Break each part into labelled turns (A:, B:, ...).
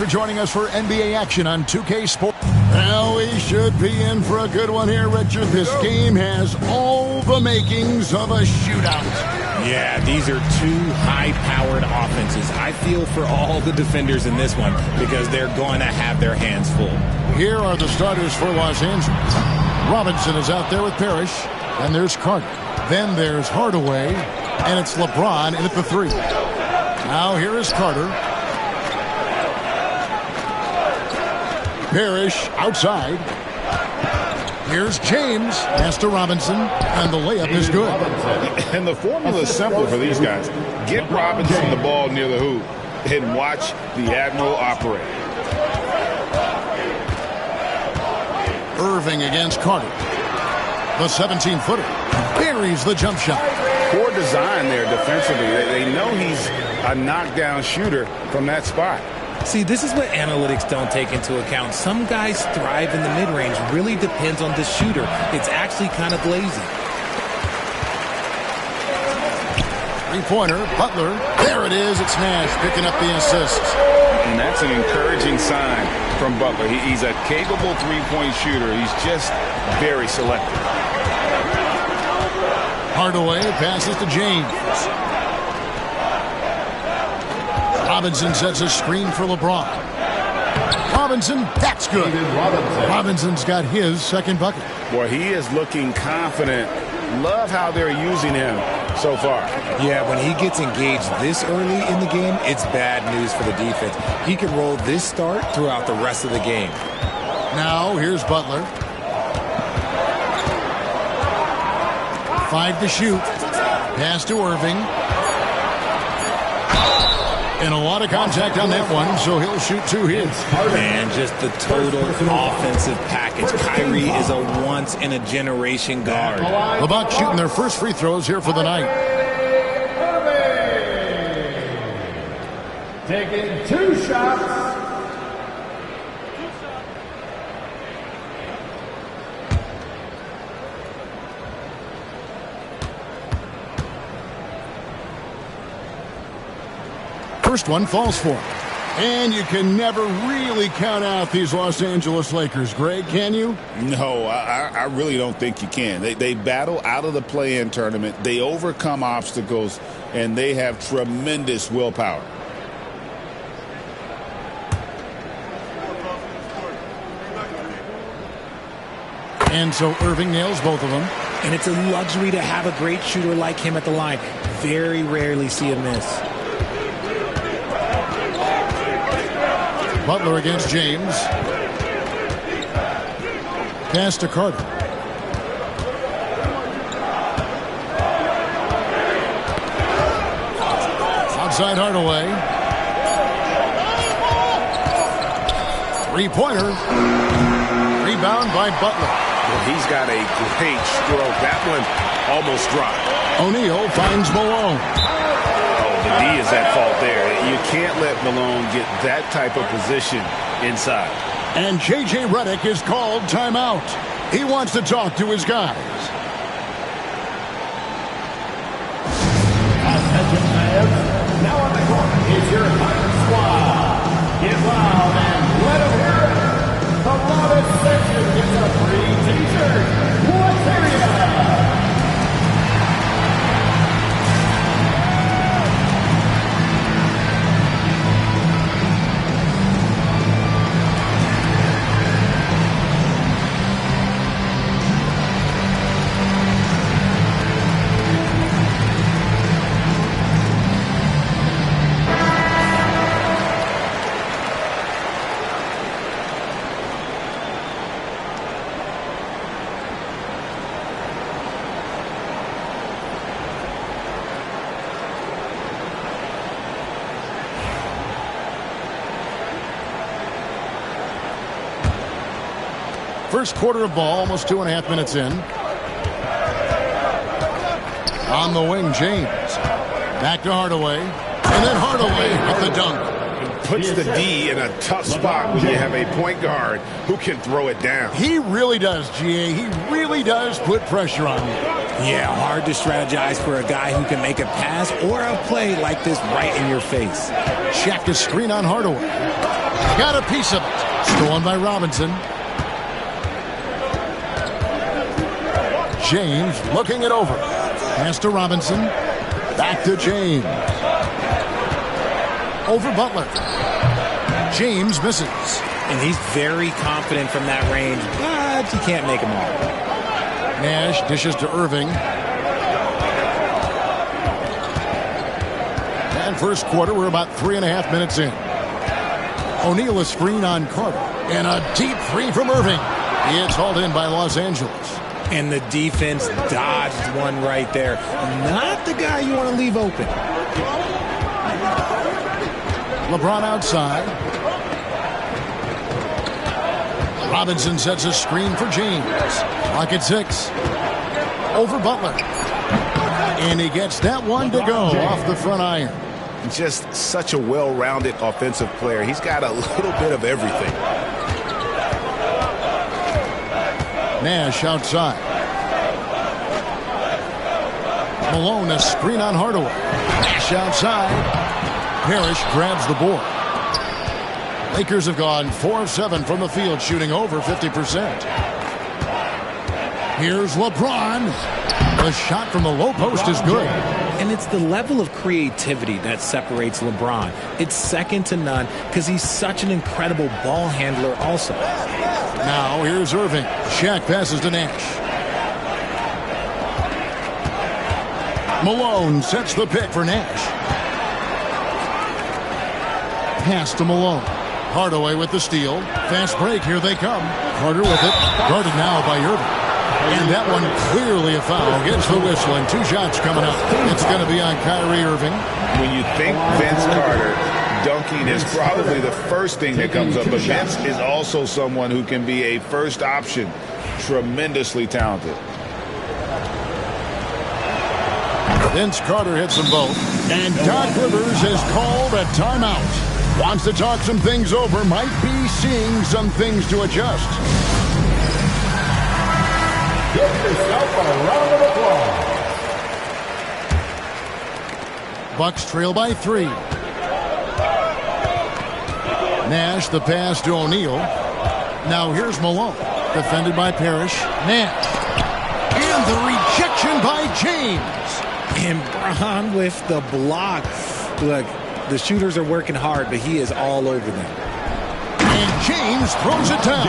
A: For joining us for NBA action on 2K Sports. Well, we should be in for a good one here, Richard. This game has all the makings of a shootout.
B: Yeah, these are two high-powered offenses. I feel for all the defenders in this one because they're going to have their hands full.
A: Here are the starters for Los Angeles. Robinson is out there with Parrish, and there's Carter. Then there's Hardaway, and it's LeBron in at the 3. Now here is Carter. Parrish outside. Here's James. Pass to Robinson. And the layup is good.
C: And the formula is simple for these guys. Get Robinson the ball near the hoop and watch the Admiral operate.
A: Irving against Carter. The 17-footer. Buries the jump shot.
C: Poor design there defensively. They know he's a knockdown shooter from that spot.
B: See, this is what analytics don't take into account. Some guys thrive in the mid-range. Really depends on the shooter. It's actually kind of lazy.
A: Three-pointer, Butler. There it is. It's Nash picking up the assist.
C: And that's an encouraging sign from Butler. He's a capable three-point shooter. He's just very selective.
A: Hardaway passes to James. Robinson sets a screen for LeBron. Robinson, that's good. Robinson's got his second bucket.
C: Boy, he is looking confident. Love how they're using him so far.
B: Yeah, when he gets engaged this early in the game, it's bad news for the defense. He can roll this start throughout the rest of the game.
A: Now, here's Butler. 5 to shoot. Pass to Irving. And a lot of contact on that one, so he'll shoot 2 hits.
B: Man, just the total offensive package. Kyrie is a once-in-a-generation guard.
A: The Bucks shooting their first free throws here for the night.
D: Taking 2 shots.
A: First one falls for him. And you can never really count out these Los Angeles Lakers, Greg, can you?
C: No, I really don't think you can. They battle out of the play-in tournament. They overcome obstacles, and they have tremendous willpower.
A: And so Irving nails both of them.
B: And it's a luxury to have a great shooter like him at the line. Very rarely see a miss.
A: Butler against James. Pass to Carter. Outside Hardaway. Three-pointer. Rebound by Butler.
C: Well, he's got a great stroke. That one almost dropped.
A: O'Neal finds Malone.
C: The D is at fault there. You can't let Malone get that type of position inside.
A: And J.J. Redick is called timeout. He wants to talk to his guys.
D: Attention fans, now on the court is your Hunter squad. Get loud and let them hear it. The loudest section gets a free t-shirt. Let's hear ya.
A: First quarter of ball, almost 2.5 minutes in. On the wing, James. Back to Hardaway. And then Hardaway with the dunk.
C: Puts the D in a tough spot when you have a point guard who can throw it down.
A: He really does, GA. He really does put pressure on you.
B: Yeah, hard to strategize for a guy who can make a pass or a play like this right in your face.
A: Check the screen on Hardaway. Got a piece of it. Stolen by Robinson. James looking it over. Pass to Robinson. Back to James. Over Butler. James misses.
B: And he's very confident from that range, but you can't make him all.
A: Nash dishes to Irving. And first quarter, we're about 3.5 minutes in. O'Neal a screen on Carter. And a deep three from Irving. It's hauled in by Los Angeles.
B: And the defense dodged one right there. Not the guy you want to leave open.
A: LeBron outside. Robinson sets a screen for James. Clock at 6. Over Butler. And he gets that one to go off the front iron.
C: Just such a well-rounded offensive player. He's got a little bit of everything.
A: Nash outside. Malone a screen on Hardaway. Nash outside. Parrish grabs the board. Lakers have gone 4 of 7 from the field, shooting over 50%. Here's LeBron. The shot from the low post is good.
B: And it's the level of creativity that separates LeBron. It's second to none because he's such an incredible ball handler also.
A: Now here's Irving. Shaq passes to Nash. Malone sets the pick for Nash. Pass to Malone. Hardaway with the steal. Fast break. Here they come. Carter with it. Guarded now by Irving. And that one clearly a foul. Gets the whistle and 2 shots coming up. It's going to be on Kyrie Irving.
C: When you think Vince Carter, dunking is probably the first thing that comes up. But Vince is also someone who can be a first option. Tremendously talented.
A: Vince Carter hits them both. And Doc Rivers has called a timeout. Wants to talk some things over. Might be seeing some things to adjust.
D: Give yourself a round of applause.
A: Bucks trail by 3. Nash the pass to O'Neal. Now here's Malone. Defended by Parrish. Nash. And the rejection by James.
B: And Bron with the block. Look, the shooters are working hard, but he is all over them.
A: And James throws it down.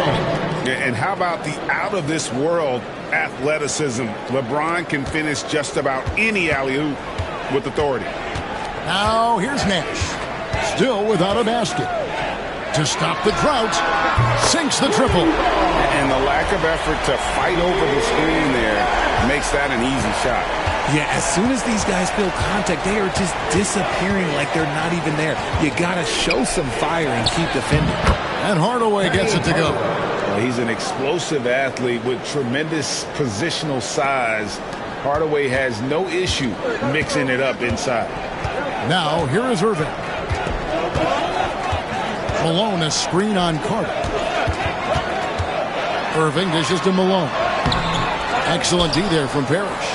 C: And how about the out-of-this-world athleticism? LeBron can finish just about any alley-oop with authority.
A: Now here's Nash. Still without a basket. To stop the drought. Sinks the triple.
C: And the lack of effort to fight over the screen there makes that an easy shot.
B: Yeah, as soon as these guys feel contact, they are just disappearing like they're not even there. You got to show some fire and keep defending.
A: And Hardaway gets it to go.
C: Well, he's an explosive athlete with tremendous positional size. Hardaway has no issue mixing it up inside.
A: Now, here is Irving. Malone a screen on Carter. Irving dishes to Malone. Excellent D there from Parrish.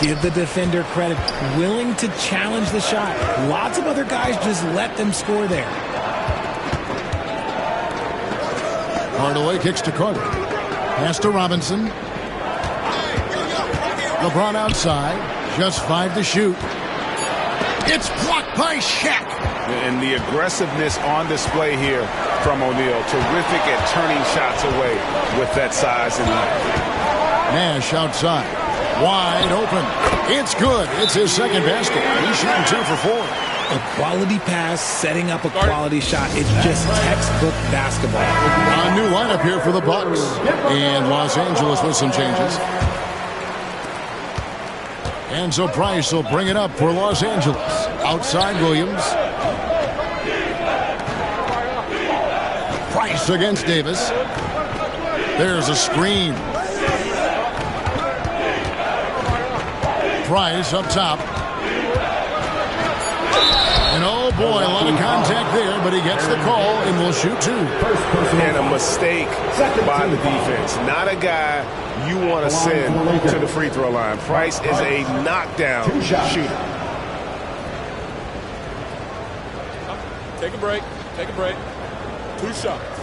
B: Give the defender credit. Willing to challenge the shot. Lots of other guys just let them score there.
A: Hardaway kicks to Carter. Pass to Robinson. LeBron outside. Just 5 to shoot. It's blocked by Shaq.
C: And the aggressiveness on display here from O'Neal. Terrific at turning shots away with that size and length.
A: Nash outside. Wide open. It's good. It's his second basket. He's shooting 2 for 4.
B: A quality pass, setting up a quality shot. It's just textbook basketball.
A: A new lineup here for the Bucks. And Los Angeles with some changes. And so Price will bring it up for Los Angeles. Outside Williams. Price against Davis. There's a screen. Price up top. And oh boy, a lot of contact there, but he gets the call and will shoot 2.
C: And a mistake by the defense. Not a guy you want to send to the free throw line. Price is a knockdown shooter.
E: Take a break. Take a break.
B: 2 shots.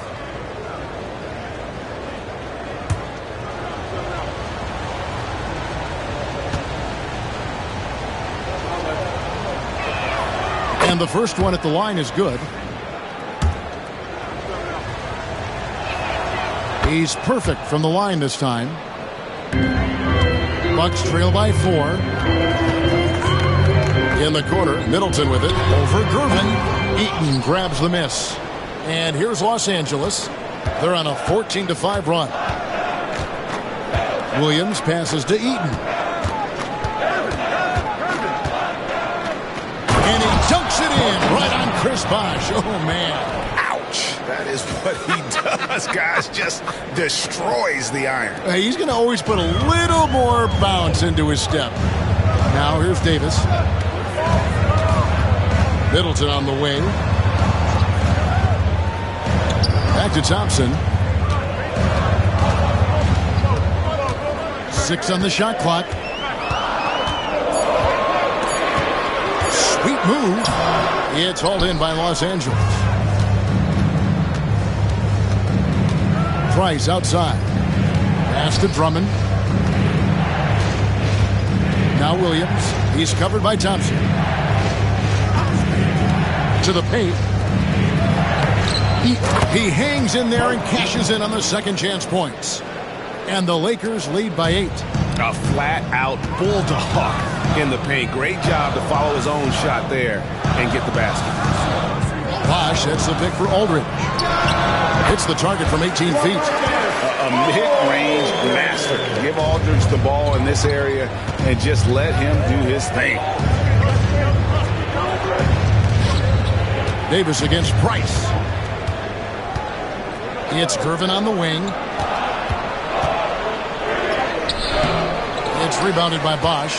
A: And the first one at the line is good. He's perfect from the line this time. Bucks trail by 4. In the corner, Middleton with it. Over Gervin. Eaton grabs the miss. And here's Los Angeles. They're on a 14-5 run. Williams passes to Eaton. And he dunks it in right on Chris Bosh. Oh, man.
C: Ouch. That is what he does, guys. Just destroys the iron.
A: He's going to always put a little more bounce into his step. Now here's Davis. Middleton on the wing. Back to Thompson. 6 on the shot clock. Sweet move. It's hauled in by Los Angeles. Price outside. Pass to Drummond. Now Williams. He's covered by Thompson. To the paint. He hangs in there and cashes in on the second chance points. And the Lakers lead by 8.
E: A flat-out bulldog in the paint. Great job to follow his own shot there and get the basket.
A: Bosh hits the pick for Aldridge. Hits the target from 18 feet.
C: A mid-range master. Give Aldridge the ball in this area and just let him do his thing.
A: Davis against Price. It's Gervin on the wing. It's rebounded by Bosh.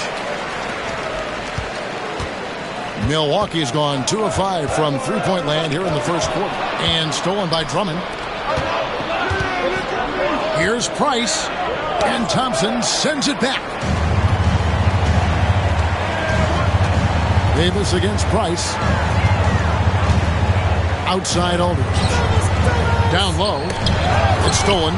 A: Milwaukee's gone 2 of 5 from three-point land here in the first quarter. And stolen by Drummond. Here's Price. And Thompson sends it back. Davis against Price. Outside Aldridge. Down low. It's stolen.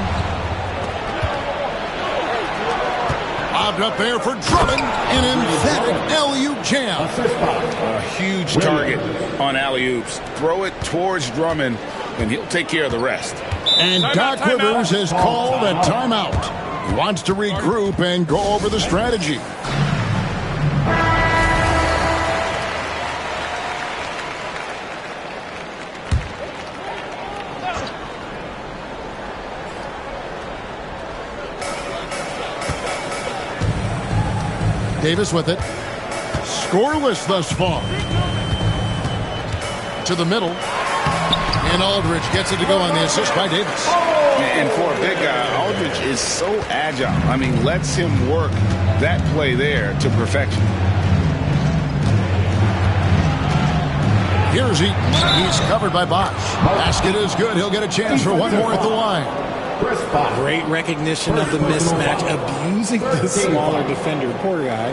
A: Bobbed up there for Drummond. An emphatic alley-oop jam.
C: A huge target on alley-oops. Throw it towards Drummond, and he'll take care of the rest.
A: And Doc Rivers has called a timeout. He wants to regroup and go over the strategy. Davis with it. Scoreless thus far. To the middle. And Aldridge gets it to go on the assist by Davis.
C: And for a big guy, Aldridge is so agile. I mean, lets him work that play there to perfection.
A: Here's Eaton. He's covered by Bosh. Basket is good. He'll get a chance for one more at the line.
B: Great recognition of the mismatch, abusing the smaller defender. Poor guy.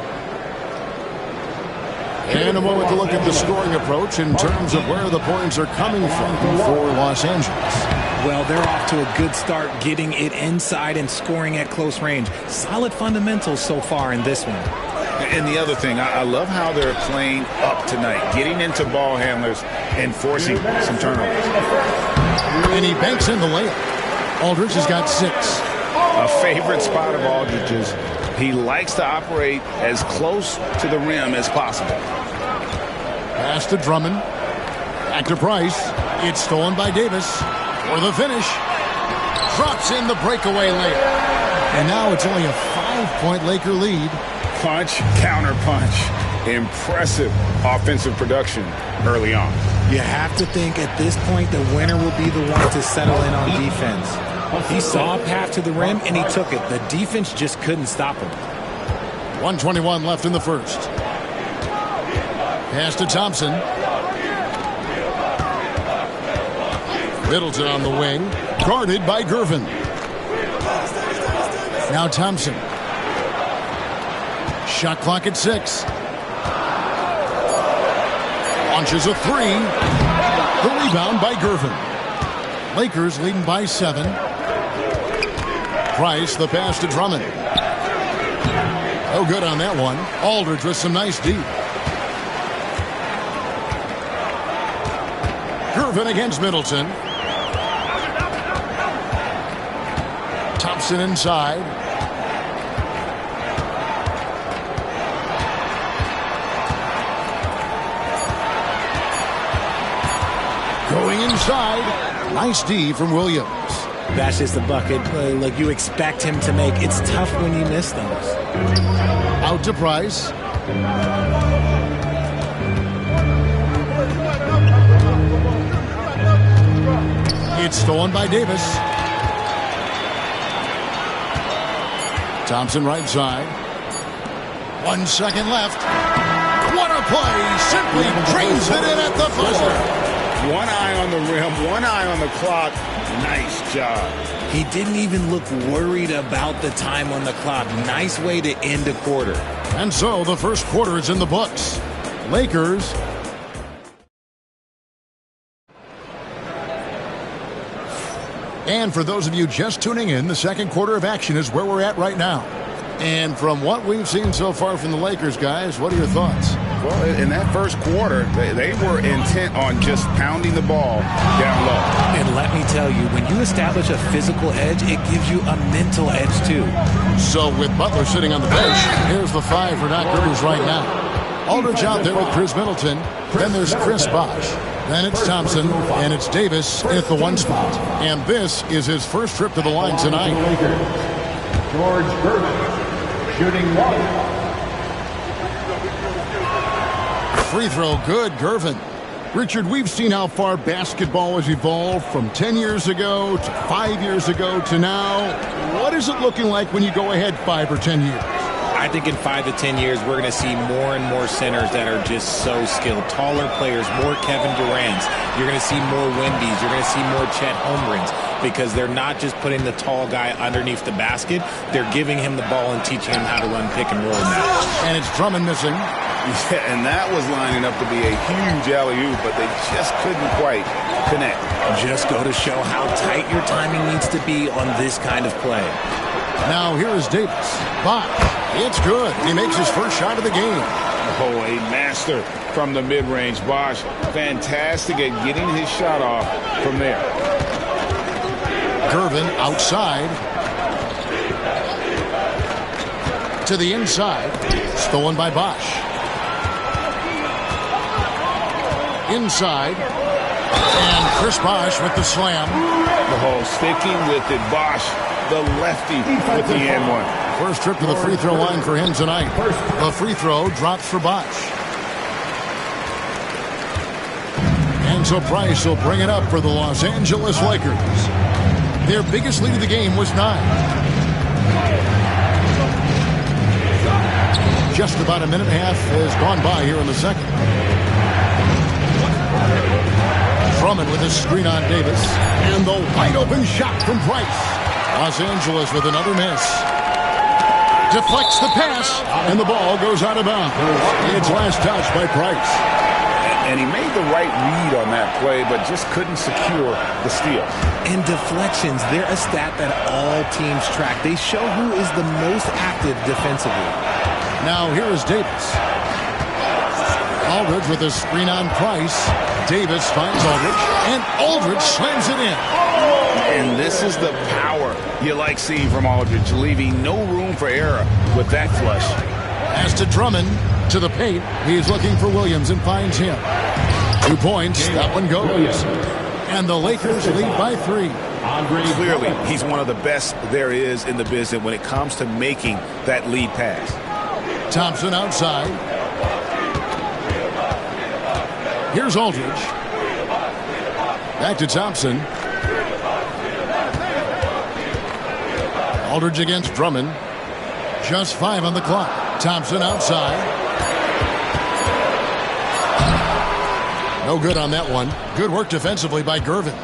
A: And a moment to look at the scoring approach in terms of where the points are coming from for Los Angeles.
B: Well, they're off to a good start getting it inside and scoring at close range. Solid fundamentals so far in this one.
C: And the other thing, I love how they're playing up tonight, getting into ball handlers and forcing some turnovers.
A: And he banks in the layup. Aldridge has got 6.
C: A favorite spot of Aldridge's. He likes to operate as close to the rim as possible.
A: Pass to Drummond. Back to Price. It's stolen by Davis. For the finish. Drops in the breakaway layup. And now it's only a 5-point Laker lead.
C: Punch, counter punch. Impressive offensive production early on.
B: You have to think at this point the winner will be the one to settle in on defense. He saw a path to the rim and he took it. The defense just couldn't stop him.
A: 1:21 left in the first. Pass to Thompson. Middleton on the wing. Guarded by Gervin. Now Thompson. Shot clock at 6. Launches a 3. The rebound by Gervin. Lakers leading by 7. Price, the pass to Drummond. No good on that one. Aldridge with some nice D. Gervin against Middleton. Thompson inside. Going inside. Nice D from Williams.
B: That's just the bucket like you expect him to make. It's tough when you miss those.
A: Out to Price. It's stolen by Davis. Thompson right side. 1 second left. What a play! Simply drains it in at the buzzer.
C: One eye on the rim, one eye on the clock. Nice job.
B: He didn't even look worried about the time on the clock. Nice way to end a quarter.
A: And so the first quarter is in the books. Lakers. And for those of you just tuning in, the second quarter of action is where we're at right now. And from what we've seen so far from the Lakers, guys, what are your thoughts?
C: Well, in that first quarter, they were intent on just pounding the ball down low.
B: And let me tell you, when you establish a physical edge, it gives you a mental edge too.
A: So with Butler sitting on the bench, here's the 5 for Doc Rivers right now. Aldridge out there with Chris Middleton. Then there's Chris Bosh. Then it's Thompson, and it's Davis at the 1 spot. And this is his first trip to the line tonight.
D: George Gervin, shooting 1.
A: Free throw, good, Gervin. Richard, we've seen how far basketball has evolved from 10 years ago to 5 years ago to now. What is it looking like when you go ahead 5 or 10 years?
B: I think in 5 to 10 years, we're going to see more and more centers that are just so skilled. Taller players, more Kevin Durant's. You're going to see more Wendy's. You're going to see more Chet Holmgrens because they're not just putting the tall guy underneath the basket. They're giving him the ball and teaching him how to run pick and roll now.
A: And it's Drummond missing.
C: Yeah, and that was lining up to be a huge alley-oop, but they just couldn't quite connect.
B: Just go to show how tight your timing needs to be on this kind of play.
A: Now here is Davis. Bosh. It's good. He makes his first shot of the game.
C: Oh, a master from the mid-range. Bosh, fantastic at getting his shot off from there.
A: Gervin outside. To the inside. Stolen by Bosh. Inside. And Chris Bosh with the slam.
C: Oh, sticking with it. Bosh, the lefty with the and one.
A: First trip to the free throw line for him tonight. The free throw drops for Bosh. And so Price will bring it up for the Los Angeles Lakers. Their biggest lead of the game was 9. Just about a minute and a half has gone by here in the second. Drummond with a screen on Davis. And the wide open shot from Price. Los Angeles with another miss. Deflects the pass, and the ball goes out of bounds. It's last touch by Price.
C: And he made the right read on that play, but just couldn't secure the steal.
B: And deflections, they're a stat that all teams track. They show who is the most active defensively.
A: Now here is Davis. Aldridge with a screen on Price. Davis finds Aldridge, and Aldridge slams it in.
C: And this is the power you like seeing from Aldridge, leaving no room for error with that flush.
A: Pass to Drummond, to the paint. He's looking for Williams and finds him. 2 points, that one goes. And the Lakers lead by 3.
C: Clearly, he's one of the best there is in the business when it comes to making that lead pass.
A: Thompson outside. Here's Aldridge. Back to Thompson. Aldridge against Drummond. Just 5 on the clock. Thompson outside. No good on that one. Good work defensively by Gervin.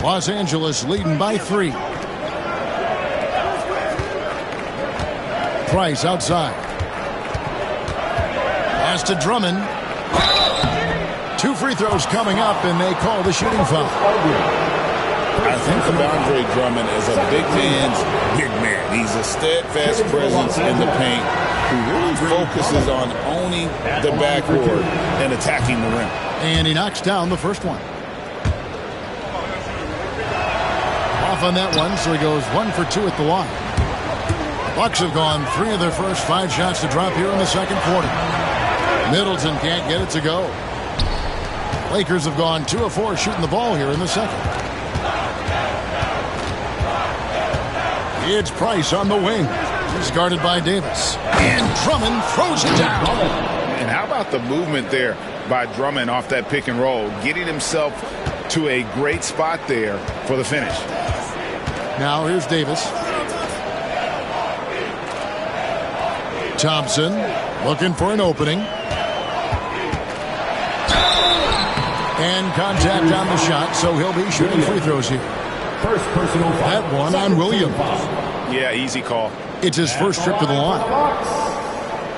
A: Los Angeles leading by 3. Price outside. Pass to Drummond. 2 free throws coming up, and they call the shooting foul.
C: I think of Andre Drummond as a big man's big man. He's a steadfast presence in the paint who really focuses on owning the backboard and attacking the rim.
A: And he knocks down the first one. Off on that one, so he goes 1 for 2 at the line. Bucks have gone 3 of their first 5 shots to drop here in the second quarter. Middleton can't get it to go. Lakers have gone 2 of 4 shooting the ball here in the second. It's Price on the wing. He's guarded by Davis. And Drummond throws it down.
C: And how about the movement there by Drummond off that pick and roll, getting himself to a great spot there for the finish.
A: Now here's Davis. Thompson looking for an opening. And contact on the shot, so he'll be shooting free throws here.
D: First personal foul.
A: That one on Williams.
C: Yeah, easy call.
A: It's his first trip to the line.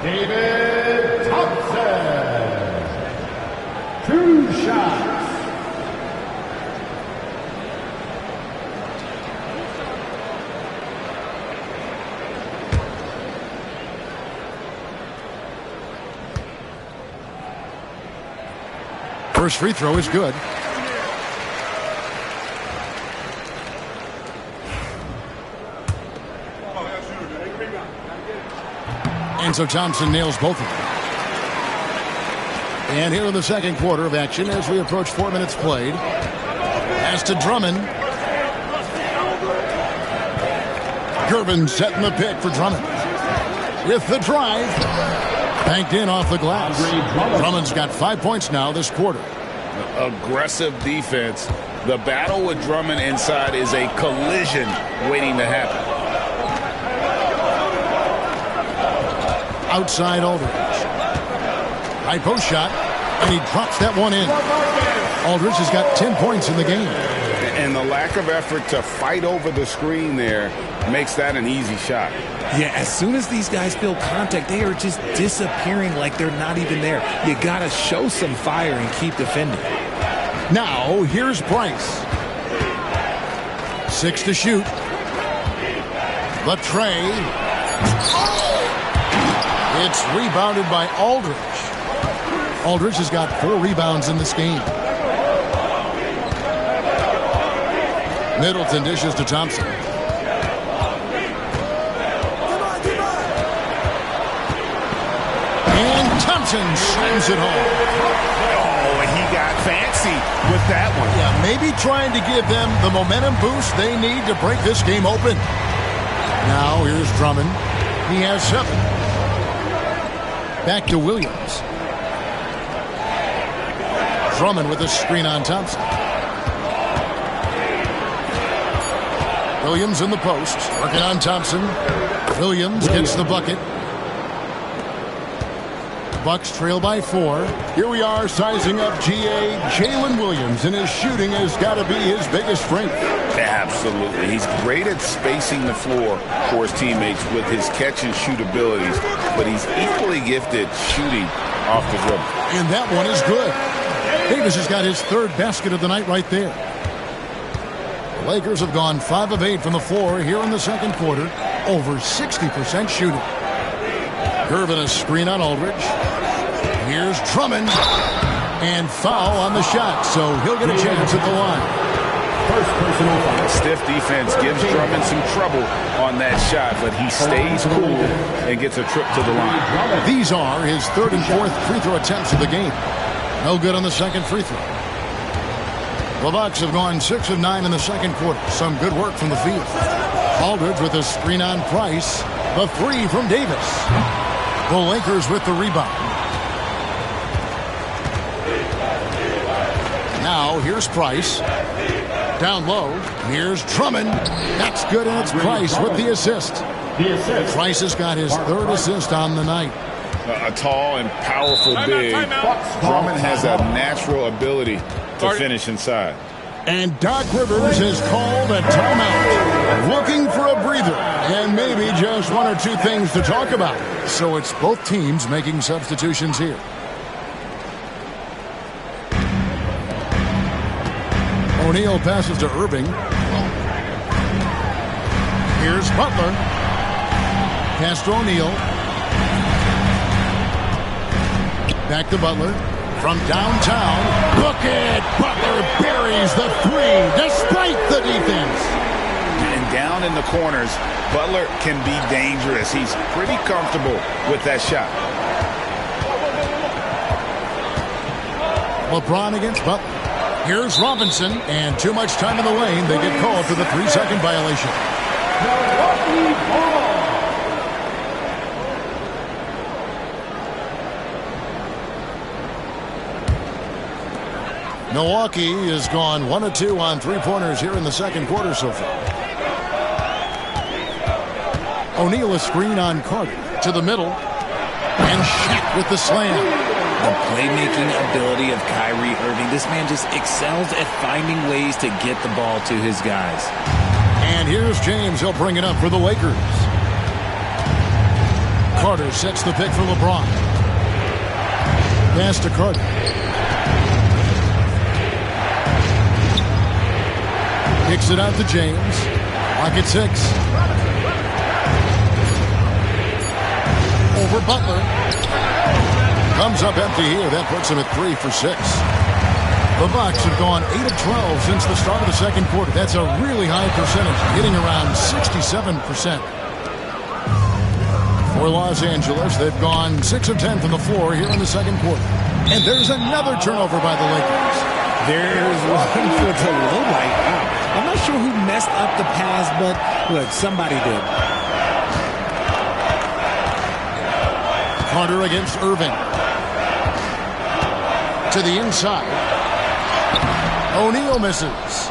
D: David Thompson. 2 shots.
A: First free throw is good. And so Thompson nails both of them. And here in the second quarter of action as we approach 4 minutes played. As to Drummond. Gervin setting the pick for Drummond. With the drive. Banked in off the glass. Drummond's got 5 points now this quarter.
C: Aggressive defense. The battle with Drummond inside is a collision waiting to happen.
A: Outside Aldridge. High post shot, and he drops that one in. Aldridge has got 10 points in the game.
C: And the lack of effort to fight over the screen there makes that an easy shot.
B: Yeah, as soon as these guys feel contact, they are just disappearing like they're not even there. You got to show some fire and keep defending.
A: Now, here's Price. 6 to shoot. The tray. It's rebounded by Aldridge. Aldridge has got 4 rebounds in this game. Middleton dishes to Thompson. And Thompson slams it home.
E: Oh, and he got fancy with that one.
A: Yeah, maybe trying to give them the momentum boost they need to break this game open. Now here's Drummond. He has 7. Back to Williams. Drummond with a screen on Thompson. Williams in the post, working on Thompson. Williams gets the bucket. Bucks trail by 4. Here we are sizing up GA. Jalen Williams, and his shooting has got to be his biggest strength.
C: Absolutely. He's great at spacing the floor for his teammates with his catch and shoot abilities, but he's equally gifted shooting off the dribble.
A: And that one is good. Davis has got his 3rd basket of the night right there. The Lakers have gone 5 of 8 from the floor here in the second quarter. Over 60% shooting. Gervin a screen on Aldridge. Here's Drummond. And foul on the shot, so he'll get a chance at the line.
D: First personal foul.
C: Stiff defense gives Drummond some trouble on that shot, but he stays cool and gets a trip to the line.
A: These are his 3rd and 4th free throw attempts of the game. No good on the second free throw. The Bucks have gone 6 of 9 in the second quarter. Some good work from the field. Aldridge with a screen on Price. The 3 from Davis. The Lakers with the rebound. Now here's Price. Down low. Here's Drummond. That's good, and it's Price with the assist. Price has got his 3rd assist on the night.
C: A tall and powerful big. Drummond has a natural ability to finish inside.
A: And Doc Rivers has called a timeout. Looking for a breather and maybe just 1 or 2 things to talk about. So it's both teams making substitutions here. O'Neal passes to Irving. Here's Butler. Pass to O'Neal. Back to Butler. From downtown. Look at Butler buries the three despite the defense.
C: And down in the corners, Butler can be dangerous. He's pretty comfortable with that shot.
A: LeBron against Butler. Here's Robinson, and too much time in the lane. They get called for the 3-second violation. Milwaukee has gone 1 of 2 on three-pointers here in the second quarter so far. O'Neal a screen on Carter to the middle, and Shaq with the slam.
B: The playmaking ability of Kyrie Irving. This man just excels at finding ways to get the ball to his guys.
A: And here's James. He'll bring it up for the Lakers. Carter sets the pick for LeBron. Pass to Carter. Kicks it out to James. Lock at 6. Over Butler. Comes up empty here. That puts him at 3 for 6. The Bucks have gone 8 of 12 since the start of the second quarter. That's a really high percentage, hitting around 67%. For Los Angeles, they've gone 6 of 10 from the floor here in the second quarter. And there's another turnover by the Lakers.
B: There's one for the low light. Wow. I'm not sure who messed up the pass, but look, somebody did.
A: Carter against Irving. To the inside. O'Neal misses.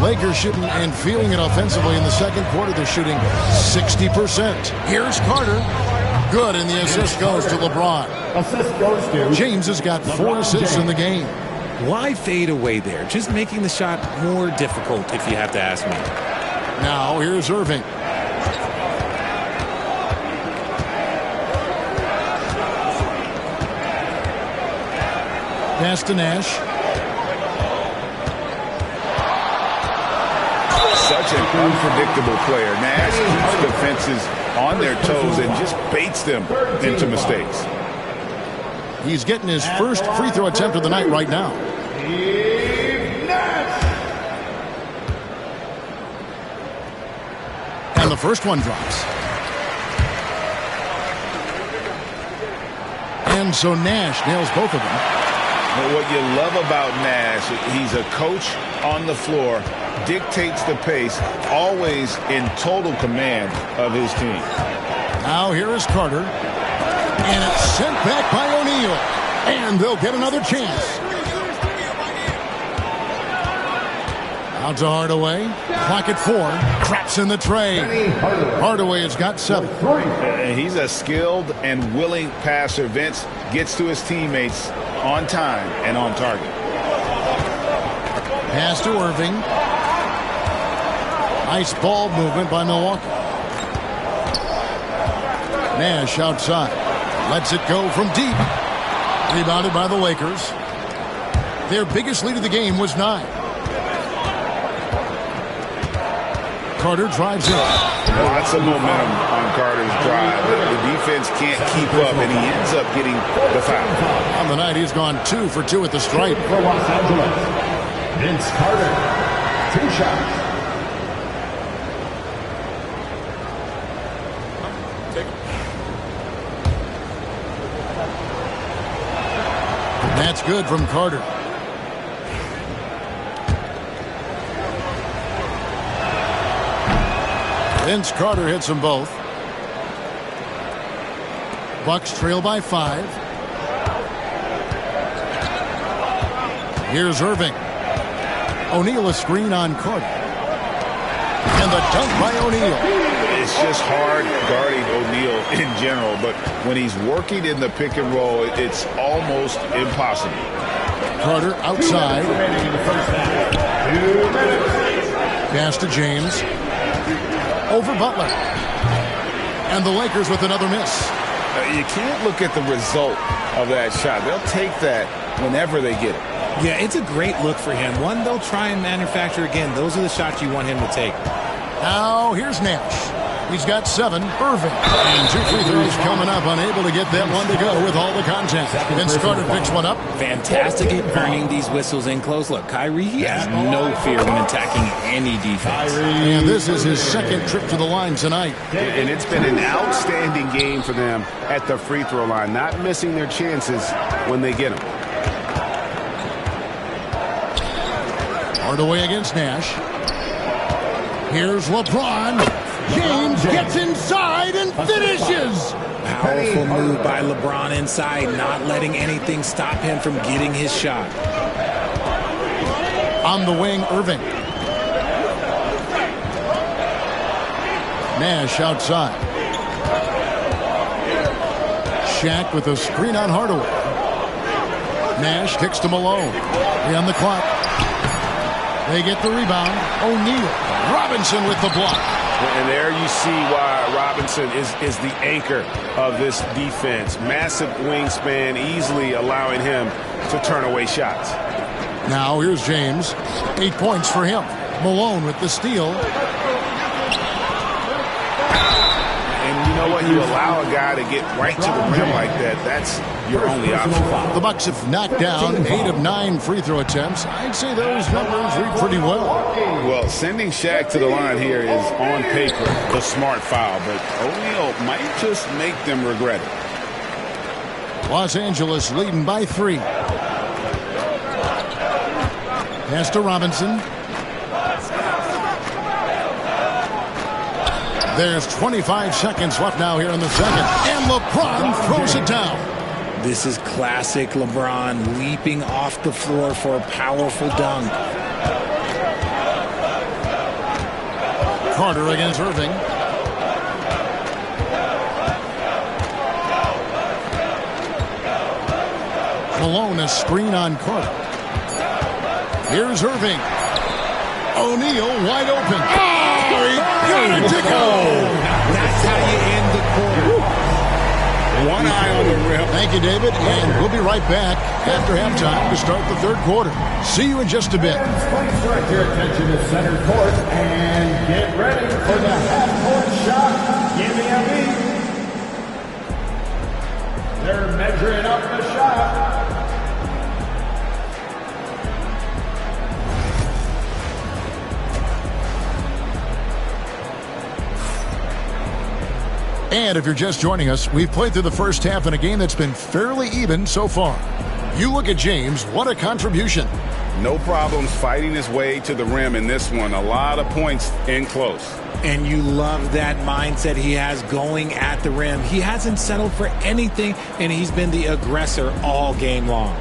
A: Lakers shooting and feeling it offensively in the second quarter. They're shooting 60%. Here's Carter. Good, and the assist goes to LeBron.
D: Assist goes to
A: James has got 4 assists in the game.
B: Why fade away there? Just making the shot more difficult, if you have to ask me.
A: Now here's Irving. Pass to Nash.
C: Such an unpredictable player. Nash keeps defenses on their toes and just baits them into mistakes.
A: He's getting his first free throw attempt of the night right now. And the first one drops. And so Nash nails both of them.
C: But what you love about Nash, he's a coach on the floor, dictates the pace, always in total command of his team.
A: Now here is Carter. And it's sent back by O'Neal. And they'll get another chance. Out to Hardaway. Clock at 4. Craps in the tray. Hardaway has got 7.
C: He's a skilled and willing passer. Vince gets to his teammates on time and on target.
A: Pass to Irving. Nice ball movement by Milwaukee. Nash outside. Lets it go from deep. Rebounded by the Lakers. Their biggest lead of the game was 9. Carter drives in.
C: Lots of momentum on Carter's drive. The defense can't keep up, and he ends up getting the foul.
A: On the night, he's gone 2 for 2 at the stripe.
D: for Los Angeles. Vince Carter. 2 shots.
A: That's good from Carter. Vince Carter hits them both. Bucks trail by 5. Here's Irving. O'Neal a screen on Carter. And the dunk by O'Neal.
C: It's just hard guarding O'Neal in general, but when he's working in the pick and roll, it's almost impossible.
A: Carter outside.
D: Remaining in the first half. 2 minutes.
A: Pass to James. Over Butler. And the Lakers with another miss.
C: You can't look at the result of that shot. They'll take that whenever they get it.
B: Yeah, it's a great look for him. One they'll try and manufacture again. Those are the shots you want him to take.
A: Now here's Nash. He's got 7. Irving. And 2 free throws coming up. Unable to get that one to go with all the contact. Vince Carter picks one up.
B: Fantastic at earning these whistles in close. Look, Kyrie, he has no fear when attacking any defense.
A: And this is his 2nd trip to the line tonight.
E: And it's been an outstanding game for them at the free throw line. Not missing their chances when they get them.
A: Hardaway against Nash. Here's LeBron. James gets inside and finishes.
B: Powerful move by LeBron inside, not letting anything stop him from getting his shot.
A: On the wing, Irving. Nash outside. Shaq with a screen on Hardaway. Nash kicks to Malone. 3 on the clock. They get the rebound. O'Neal. Robinson with the block.
E: And there you see why Robinson is the anchor of this defense. Massive wingspan, easily allowing him to turn away shots.
A: Now here's James. 8 points for him. Malone with the steal.
E: And you know what? You allow a guy to get right to the rim like that. That's your only option.
A: The Bucks have knocked down 8 of 9 free throw attempts. I'd say those numbers read pretty well.
C: Well, sending Shaq to the line here is on paper the smart foul, but O'Neal might just make them regret it.
A: Los Angeles leading by 3. Pass to Robinson. There's 25 seconds left now here in the second. And LeBron throws it down.
B: This is classic LeBron, leaping off the floor for a powerful dunk.
A: Carter against Irving. Malone, a screen on Carter. Here's Irving. O'Neal wide open. Oh, he got it to go.
B: That's how you end the quarter.
C: One eye on the rim.
A: Thank you, David. And we'll be right back after halftime to start the third quarter. See you in just a bit.
D: Please direct your attention to center court and get ready for the half-court shot. Give me a beat. They're measuring up the shot.
A: And if you're just joining us, we've played through the first half in a game that's been fairly even so far. You look at James, what a contribution.
C: No problems fighting his way to the rim in this one. A lot of points in close.
B: And you love that mindset he has going at the rim. He hasn't settled for anything, and he's been the aggressor all game long.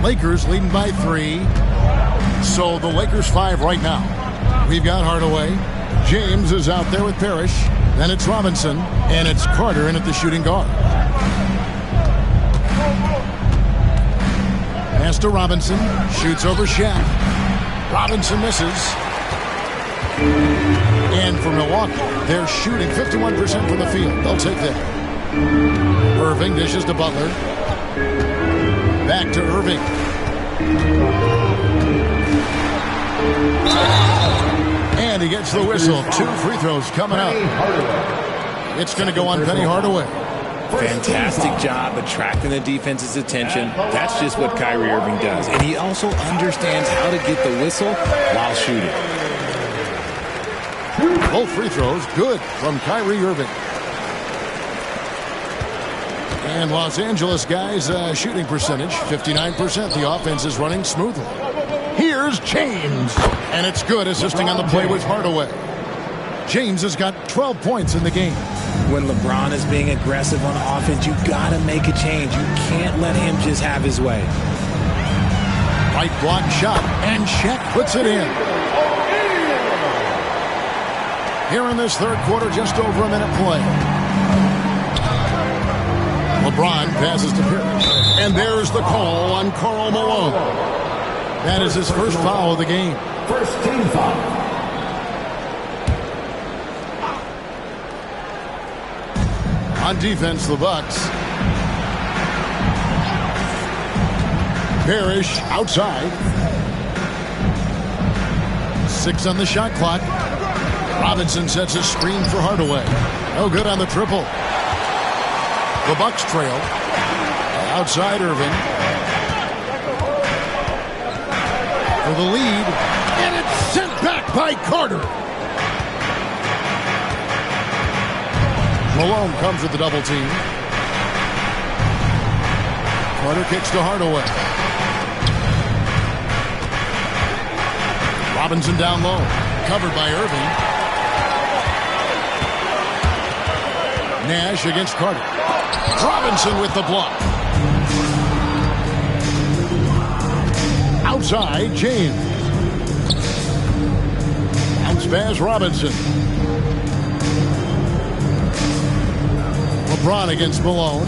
A: Lakers leading by 3. So the Lakers 5 right now. We've got Hardaway. James is out there with Parrish. Then it's Robinson. And it's Carter in at the shooting guard. Pass to Robinson. Shoots over Shaq. Robinson misses. And for Milwaukee, they're shooting 51% from the field. They'll take that. Irving dishes to Butler. Back to Irving. And he gets the whistle. 2 free throws coming up. It's going to go on Penny Hardaway.
B: Fantastic job attracting the defense's attention. That's just what Kyrie Irving does. And he also understands how to get the whistle while shooting.
A: Both free throws good from Kyrie Irving. And Los Angeles guys shooting percentage 59%. The offense is running smoothly. Here's James. And it's good, assisting on the play with Hardaway. James has got 12 points in the game.
B: When LeBron is being aggressive on offense, you got to make a change. You can't let him just have his way.
A: Right block shot, and Shaq puts it in. Here in this third quarter, just over a minute play. LeBron passes to Pierce. And there's the call on Karl Malone. That is his first foul of the game.
D: First team foul.
A: On defense, the Bucks. Parrish outside. 6 on the shot clock. Robinson sets a screen for Hardaway. No good on the triple. The Bucks trail. Outside Irving. For the lead. And it's sent back by Carter. Malone comes with the double team. Carter kicks to Hardaway. Robinson down low. Covered by Irving. Nash against Carter. Robinson with the block. Outside, James. Bounce pass, Robinson. LeBron against Malone.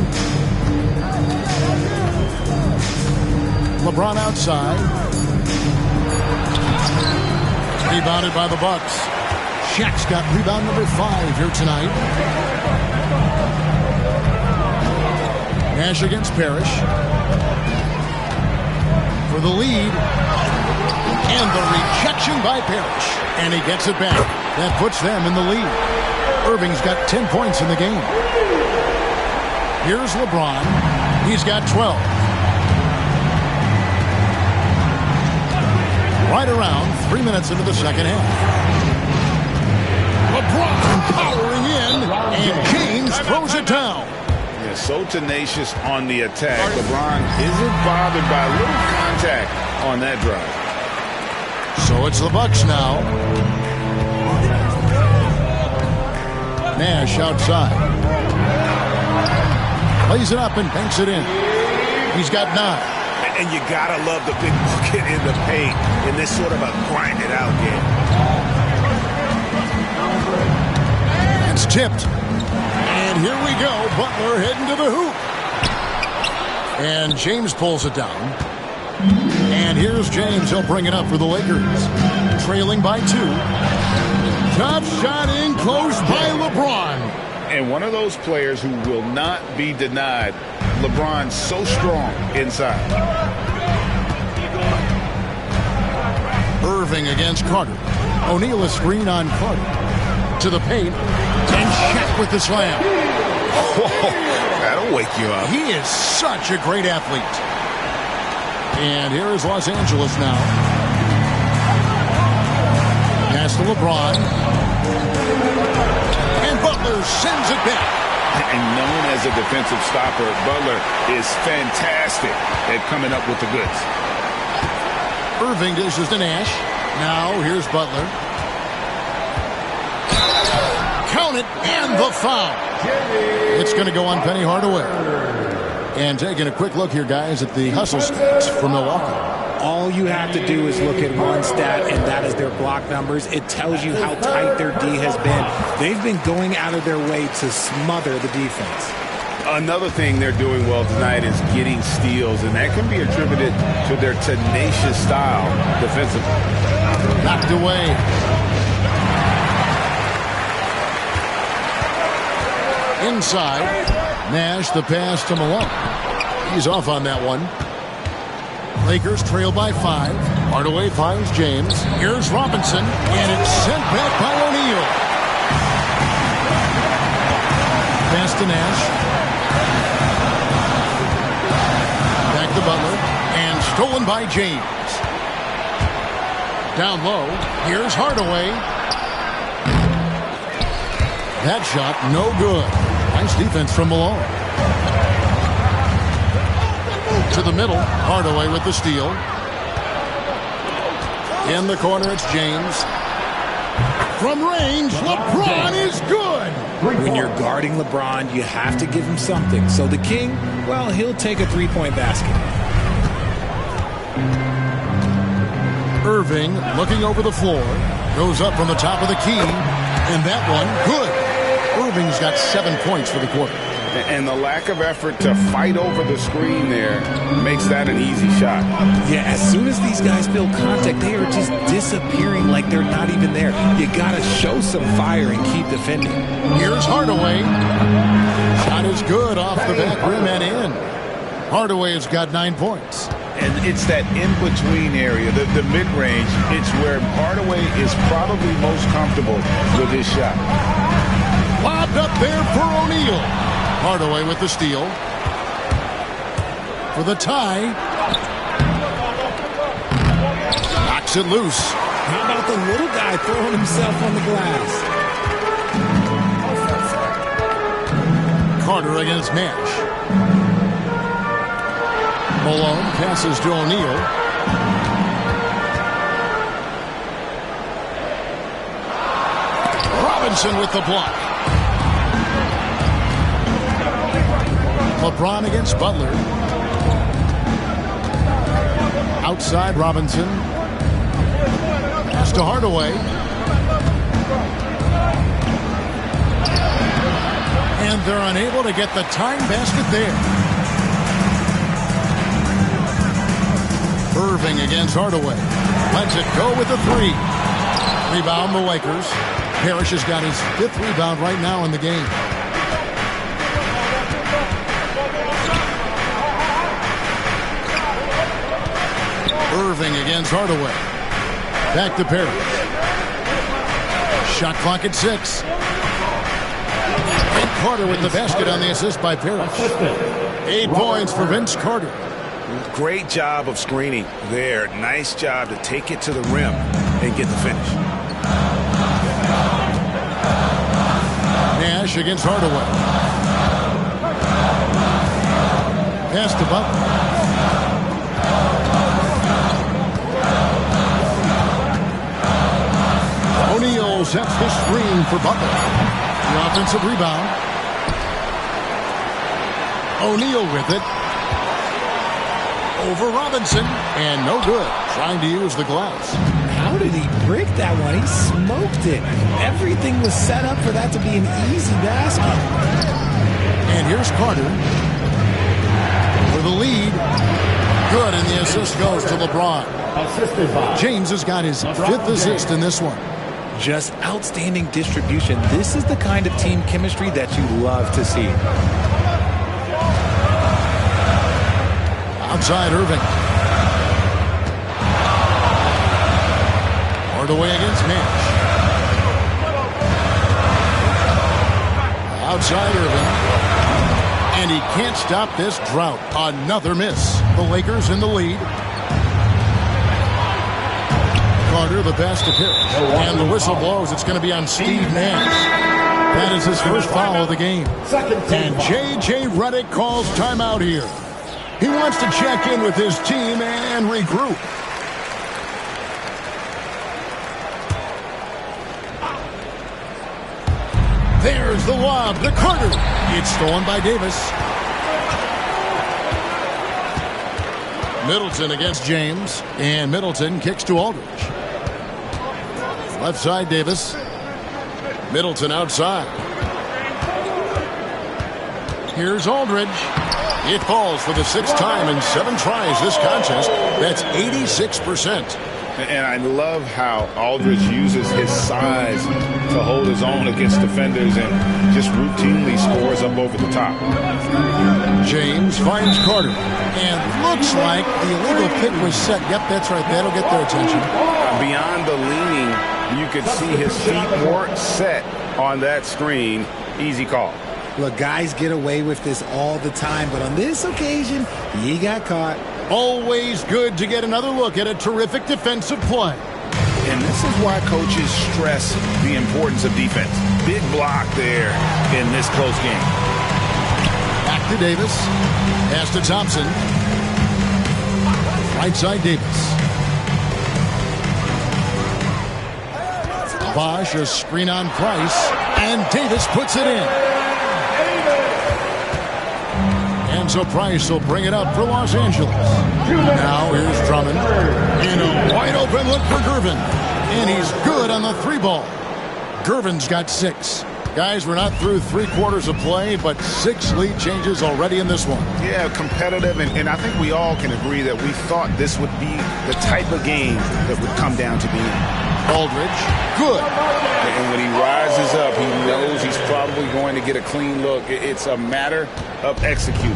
A: LeBron outside. Rebounded by the Bucks. Shaq's got rebound number 5 here tonight. Nash against Parrish. For the lead. And the rejection by Parrish. And he gets it back. That puts them in the lead. Irving's got 10 points in the game. Here's LeBron. He's got 12. Right around 3 minutes into the second half. LeBron powering in, and James throws it down.
C: Yeah, so tenacious on the attack. LeBron isn't bothered by a little contact on that drive.
A: So it's the Bucks now. Nash outside. Plays it up and banks it in. He's got 9.
E: And you gotta love the big bucket in the paint in this sort of a grinded out game.
A: It's tipped. And here we go. Butler heading to the hoop. And James pulls it down. And here's James. He'll bring it up for the Lakers. Trailing by 2. Tough shot in close by LeBron.
C: And one of those players who will not be denied. LeBron's so strong inside.
A: Irving against Carter. O'Neal a screen on Carter. To the paint. And Shaq with the slam.
E: Whoa, that'll wake you up.
A: He is such a great athlete. And here is Los Angeles now. Pass to LeBron. And Butler sends it back.
C: And known as a defensive stopper, Butler is fantastic at coming up with the goods.
A: Irving dishes to Nash. Now here's Butler. Count it, and the foul. It's going to go on Penny Hardaway. And taking a quick look here, guys, at the hustle stats for Milwaukee.
B: All you have to do is look at one stat, and that is their block numbers. It tells you how tight their D has been. They've been going out of their way to smother the defense.
C: Another thing they're doing well tonight is getting steals, and that can be attributed to their tenacious style defensively.
A: Knocked away. Inside. Nash, the pass to Malone. He's off on that one. Lakers trail by 5. Hardaway finds James. Here's Robinson, and it's sent back by O'Neal. Pass to Nash. Back to Butler, and stolen by James. Down low, here's Hardaway. That shot, no good. Nice defense from Malone. To the middle, Hardaway with the steal. In the corner, it's James. From range, LeBron is good.
B: When you're guarding LeBron, you have to give him something. So the King, well, he'll take a three-point basket.
A: Irving looking over the floor. Goes up from the top of the key. And that one, good. Irving's got 7 points for the quarter.
C: And the lack of effort to fight over the screen there makes that an easy shot.
B: Yeah, as soon as these guys feel contact, they are just disappearing like they're not even there. You got to show some fire and keep defending.
A: Here's Hardaway. Shot is good off the back rim and in. Hardaway has got 9 points.
C: And it's that in-between area, the mid-range. It's where Hardaway is probably most comfortable with his shot.
A: Lobbed up there for O'Neal. Hardaway with the steal. For the tie. Knocks it loose.
B: How about the little guy throwing himself on the glass?
A: Carter against Nash. Malone passes to O'Neal. Robinson with the block. LeBron against Butler. Outside Robinson. Pass to Hardaway. And they're unable to get the tying basket there. Irving against Hardaway. Lets it go with the 3. Rebound the Lakers. Parrish has got his 5th rebound right now in the game. Irving against Hardaway. Back to Parrish. Shot clock at 6. And Carter with the basket on the assist by Parrish. 8 points for Vince Carter.
E: Great job of screening there. Nice job to take it to the rim and get the finish.
A: Nash against Hardaway. Pass to Butler. O'Neal sets the screen for Butler. The offensive rebound. O'Neal with it. Over Robinson. And no good. Trying to use the glass.
B: How did he break that one? He smoked it. Everything was set up for that to be an easy basket.
A: And here's Carter. For the lead. Good, and the assist goes to LeBron. James has got his 5th assist in this one.
B: Just outstanding distribution. This is the kind of team chemistry that you love to see.
A: Outside Irving. Hardaway against Nash. Outside Irving. And he can't stop this drought. Another miss. The Lakers in the lead. Carter the pass to Parrish. And the whistle blows. It's going to be on Steve Nash. That is his first foul of the game. And J.J. Redick calls timeout here. He wants to check in with his team and regroup. There's the lob to Carter. It's stolen by Davis. Middleton against James. And Middleton kicks to Aldridge. Left side Davis. Middleton outside. Here's Aldridge. It falls for the 6th time in 7 tries this contest. That's 86%.
C: And I love how Aldridge uses his size to hold his own against defenders and just routinely scores up over the top.
A: James finds Carter. And looks like the illegal pick was set. Yep, that's right. That'll get their attention.
C: Beyond the leaning, you could see his feet weren't set on that screen. Easy call.
B: Look, guys get away with this all the time, but on this occasion, he got caught.
A: Always good to get another look at a terrific defensive play.
C: And this is why coaches stress the importance of defense. Big block there in this close game.
A: Back to Davis. Pass to Thompson. Right side Davis. Bosch, a screen on Price. And Davis puts it in. And so Price will bring it up for Los Angeles. Now here's Drummond. In a wide open look for Gervin. And he's good on the 3 ball. Gervin's got 6. Guys, we're not through 3 quarters of play, but 6 lead changes already in this one.
C: Yeah, competitive, and I think we all can agree that we thought this would be the type of game that would come down to the end.
A: Aldridge, good.
C: And when he rises up, he knows he's probably going to get a clean look. It's a matter of executing.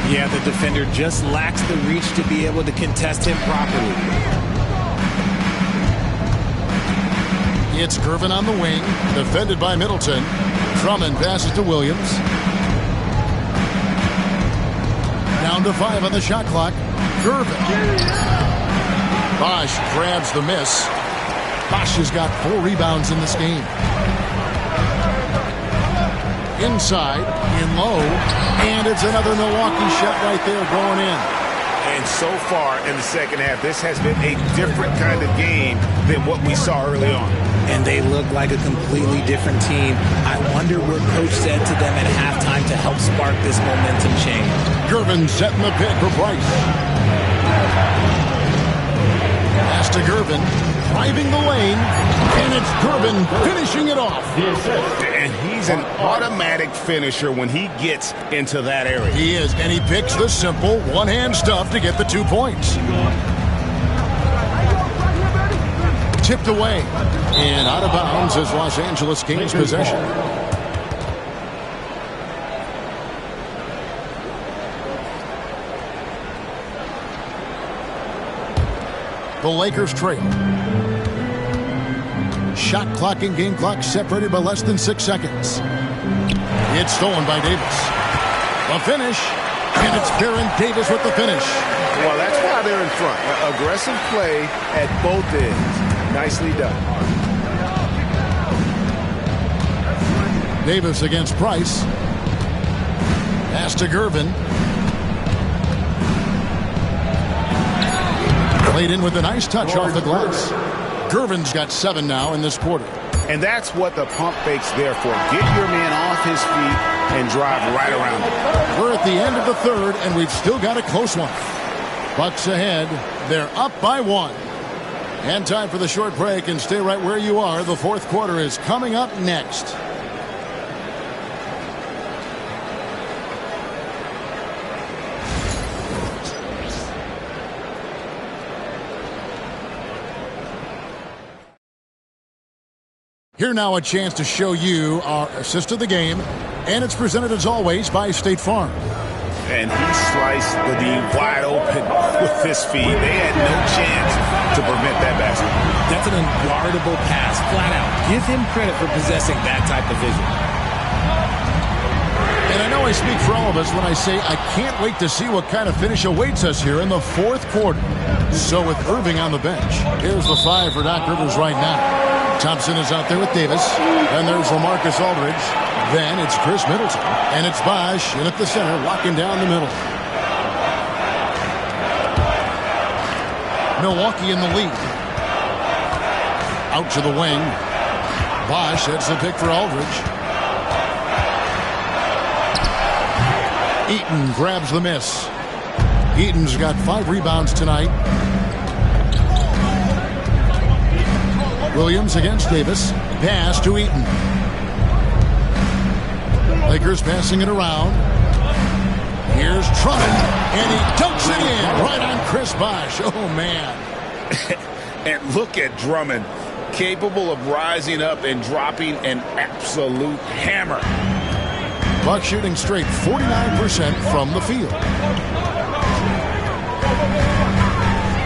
B: Yeah, the defender just lacks the reach to be able to contest him properly.
A: It's Gervin on the wing, defended by Middleton. Drummond passes to Williams. Down to 5 on the shot clock. Gervin. Bosch grabs the miss. Bosch has got 4 rebounds in this game. Inside, in low, and it's another Milwaukee shot right there going in.
C: And so far in the second half, this has been a different kind of game than what we saw early on.
B: And they look like a completely different team. I wonder what Coach said to them at halftime to help spark this momentum change.
A: Gervin setting the pick for Price. Pass to Gervin, driving the lane, and it's Gervin finishing it off.
C: And he's an automatic finisher when he gets into that area.
A: He is, and he picks the simple one-hand stuff to get the 2 points. Tipped away, and out of bounds is Los Angeles Kings possession. The Lakers trail. Shot clock and game clock separated by less than 6 seconds. It's stolen by Davis. The finish, and it's Baron Davis with the finish.
C: Well, that's why they're in front. Aggressive play at both ends. Nicely done.
A: Davis against Price. Pass to Gervin. Played in with a nice touch off the glass. Gervin's got 7 now in this quarter.
C: And that's what the pump fake's there for. Get your man off his feet and drive right around him.
A: We're at the end of the third, and we've still got a close one. Bucks ahead. They're up by 1. And time for the short break, and stay right where you are. The fourth quarter is coming up next. Here now a chance to show you our assist of the game, and it's presented as always by State Farm.
C: And he sliced the D wide open with his feet. They had no chance to prevent that basket.
B: That's an unguardable pass, flat out. Give him credit for possessing that type of vision.
A: And I know I speak for all of us when I say I can't wait to see what kind of finish awaits us here in the fourth quarter. So with Irving on the bench, here's the 5 for Doc Rivers right now. Thompson is out there with Davis. And there's LaMarcus Aldridge. Then it's Chris Middleton. And it's Bosch in at the center, locking down the middle. Milwaukee in the lead. Out to the wing. Bosch hits the pick for Aldridge. Eaton grabs the miss. Eaton's got 5 rebounds tonight. Williams against Davis. Pass to Eaton. Lakers passing it around. Here's Drummond, and he dunks it in right on Chris Bosch. Oh, man.
C: And look at Drummond, capable of rising up and dropping an absolute hammer.
A: Buck shooting straight 49% from the field.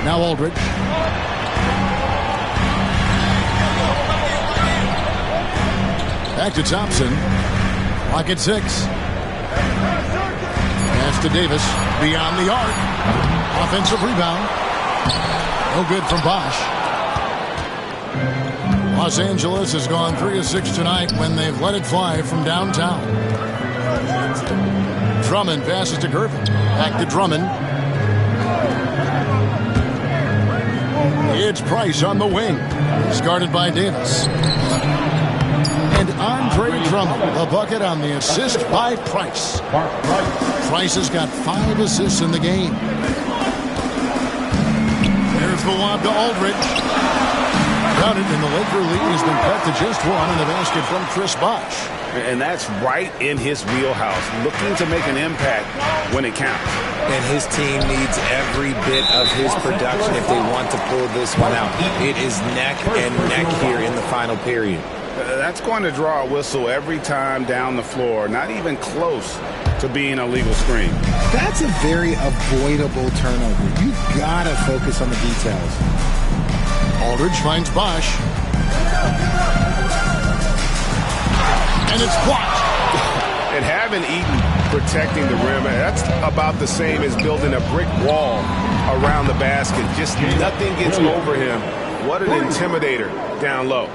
A: Now Aldridge. Back to Thompson. Clock at 6. Pass to Davis. Beyond the arc. Offensive rebound. No good from Bosch. Los Angeles has gone 3 of 6 tonight when they've let it fly from downtown. Drummond passes to Gervin. Back to Drummond. It's Price on the wing. He's guarded by Davis. And Andre Drummond, the bucket on the assist by Price. Price has got 5 assists in the game. There's the lob to Aldridge. Got it, and the Laker lead has been cut to just 1 in the basket from Chris Bosch.
E: And that's right in his wheelhouse, looking to make an impact when it counts.
B: And his team needs every bit of his production if they want to pull this one out. It is neck and neck here in the final period.
E: That's going to draw a whistle every time down the floor, not even close to being a legal screen.
B: That's a very avoidable turnover. You've got to focus on the details.
A: Aldridge finds Bosch. And it's blocked.
E: And having Eaton protecting the rim, that's about the same as building a brick wall around the basket. Just nothing gets over him. What an intimidator down low.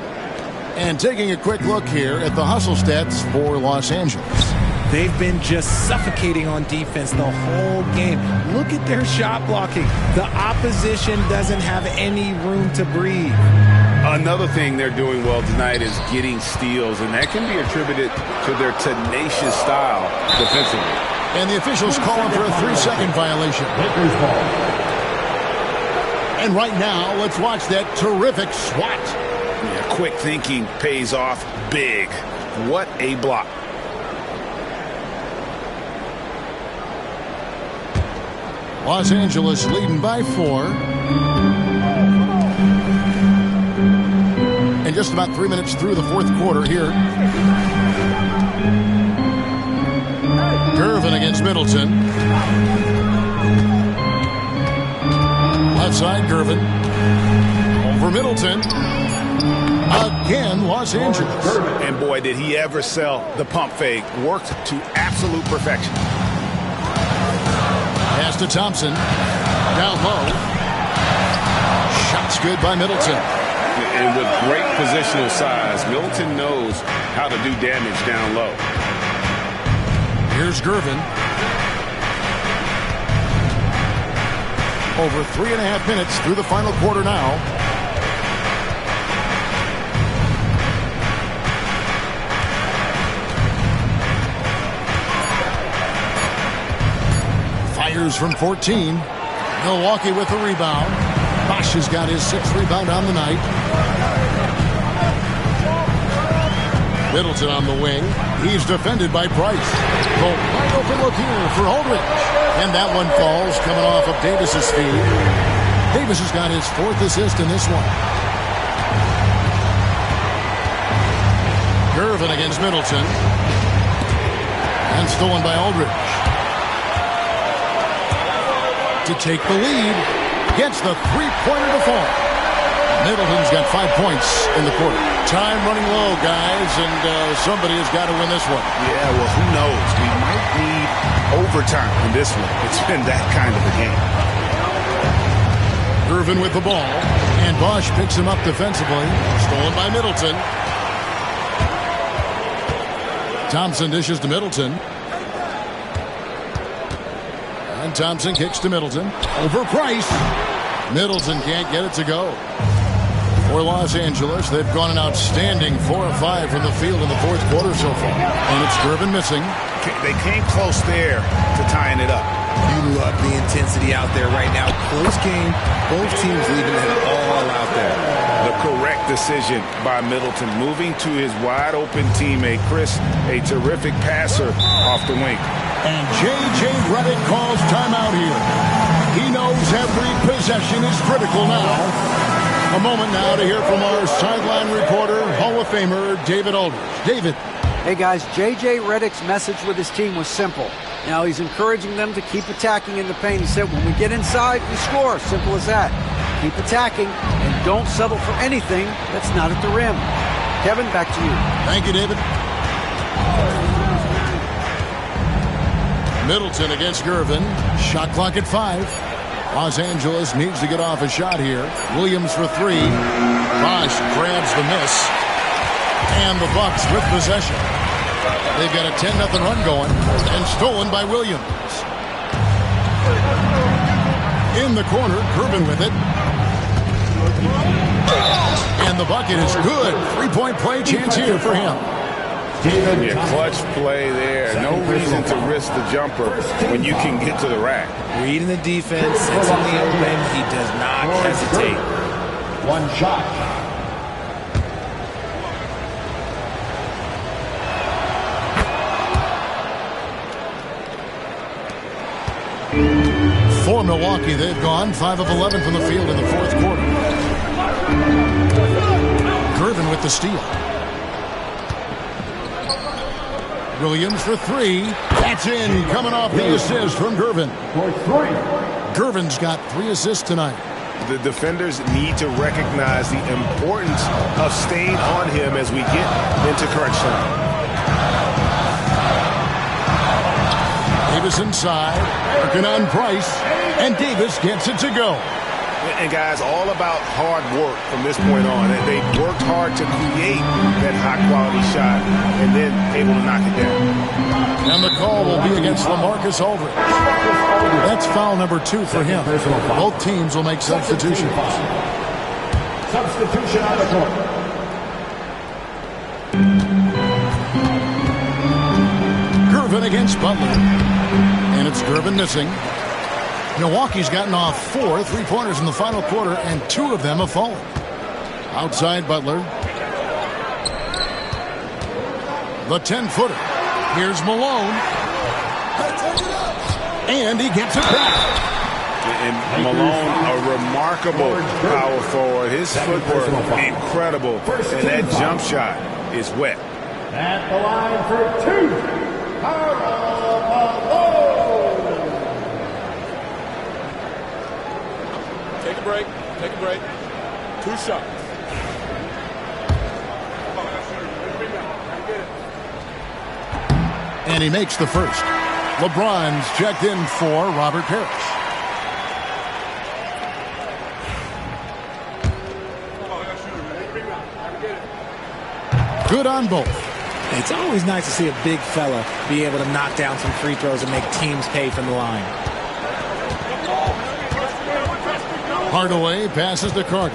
A: And taking a quick look here at the hustle stats for Los Angeles.
B: They've been just suffocating on defense the whole game. Look at their shot blocking. The opposition doesn't have any room to breathe.
E: Another thing they're doing well tonight is getting steals, and that can be attributed to their tenacious style defensively.
A: And the officials calling for a 3-second violation. And right now, let's watch that terrific swat.
E: Yeah, quick thinking pays off big. What a block.
A: Los Angeles leading by 4. And just about 3 minutes through the fourth quarter here. Gervin against Middleton. Left side, Gervin. Over Middleton. Again, Los Angeles.
E: And boy, did he ever sell the pump fake. Worked to absolute perfection.
A: Pass to Thompson. Down low. Shots good by Middleton.
E: And with great positional size, Middleton knows how to do damage down low.
A: Here's Gervin. Over 3.5 minutes through the final quarter now. Fires from 14. Milwaukee with a rebound. Bosch has got his 6th rebound on the night. Middleton on the wing. He's defended by Price. The wide open look here for Aldridge. And that one falls coming off of Davis's feed. Davis has got his 4th assist in this one. Gervin against Middleton. And stolen by Aldridge. To take the lead. Gets the three-pointer to fall. Middleton's got 5 points in the quarter. Time running low, guys, and somebody has got to win this one.
E: Yeah, well, who knows? We might need overtime in this one. It's been that kind of a game.
A: Gervin with the ball, and Bosch picks him up defensively. Stolen by Middleton. Thompson dishes to Middleton. And Thompson kicks to Middleton. Over Price. Middleton can't get it to go. For Los Angeles, they've gone an outstanding 4 of 5 from the field in the fourth quarter so far. And it's Gervin missing.
E: They came close there to tying it up.
B: You love the intensity out there right now. Close game. Both teams leaving it all out there.
E: The correct decision by Middleton, moving to his wide-open teammate, Chris, a terrific passer off the wing.
A: And J.J. Redick calls timeout here. He knows every possession is critical now. A moment now to hear from our sideline reporter, Hall of Famer David Aldridge. David.
F: Hey guys, J.J. Redick's message with his team was simple. Now he's encouraging them to keep attacking in the paint. He said, when we get inside, we score. Simple as that. Keep attacking and don't settle for anything that's not at the rim. Kevin, back to you.
A: Thank you, David. Middleton against Gervin. Shot clock at 5. Los Angeles needs to get off a shot here. Williams for 3. Bosch grabs the miss. And the Bucks with possession. They've got a 10-0 run going. And stolen by Williams. In the corner, Gervin with it. And the bucket is good. 3-point play chance here for him.
E: Yeah, clutch play there. No reason to risk the jumper when you can get to the rack.
B: Reading the defense, it's in the open. He does not hesitate.
D: One shot.
A: For Milwaukee, they've gone 5 of 11 from the field in the fourth quarter. Gervin with the steal. Williams for 3. That's in, coming off the assist from Gervin. Gervin's got 3 assists tonight.
E: The defenders need to recognize the importance of staying on him as we get into crunch time.
A: Davis inside, working on Price, and Davis gets it to go.
E: And guys, all about hard work from this point on. They worked hard to create that high-quality shot and then able to knock it down.
A: And the call will be against LaMarcus Aldridge. That's foul number 2 for him. Both teams will make substitutions.
D: Substitution on the court.
A: Gervin against Butler. And it's Gervin missing. Milwaukee's gotten off 4 3-pointers in the final quarter, and 2 of them have fallen. Outside Butler. The 10-footer. Here's Malone. And he gets it back.
E: And Malone, a remarkable power forward. His footwork, incredible. And that jump shot is wet.
D: At the line for 2. Malone.
G: Take a break. Take a break. 2 shots.
A: And he makes the first. LeBron's checked in for Robert Parrish. Good on both.
B: It's always nice to see a big fella be able to knock down some free throws and make teams pay from the line.
A: Hardaway passes to Carter.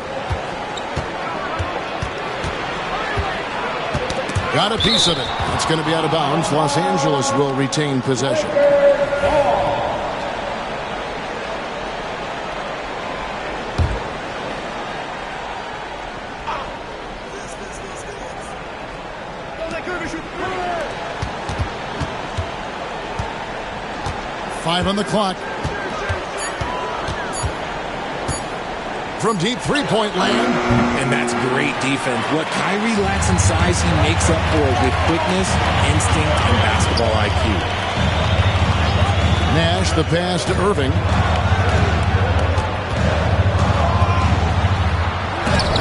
A: Got a piece of it. It's going to be out of bounds. Los Angeles will retain possession. Five on the clock. From deep three-point land.
B: And that's great defense. What Kyrie lacks in size, he makes up for it with quickness, instinct, and basketball IQ.
A: Nash the pass to Irving.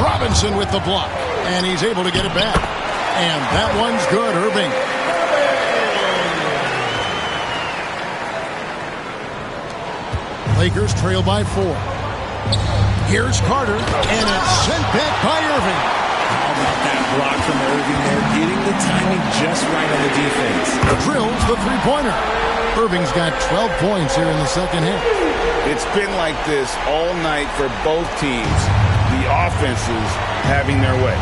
A: Robinson with the block. And he's able to get it back. And that one's good, Irving. Lakers trail by 4. Here's Carter, and it's sent back by Irving.
B: How about that block from Irving there, getting the timing just right on the defense.
A: Drills the three-pointer. Irving's got 12 points here in the second half.
C: It's been like this all night for both teams. The offenses having their way.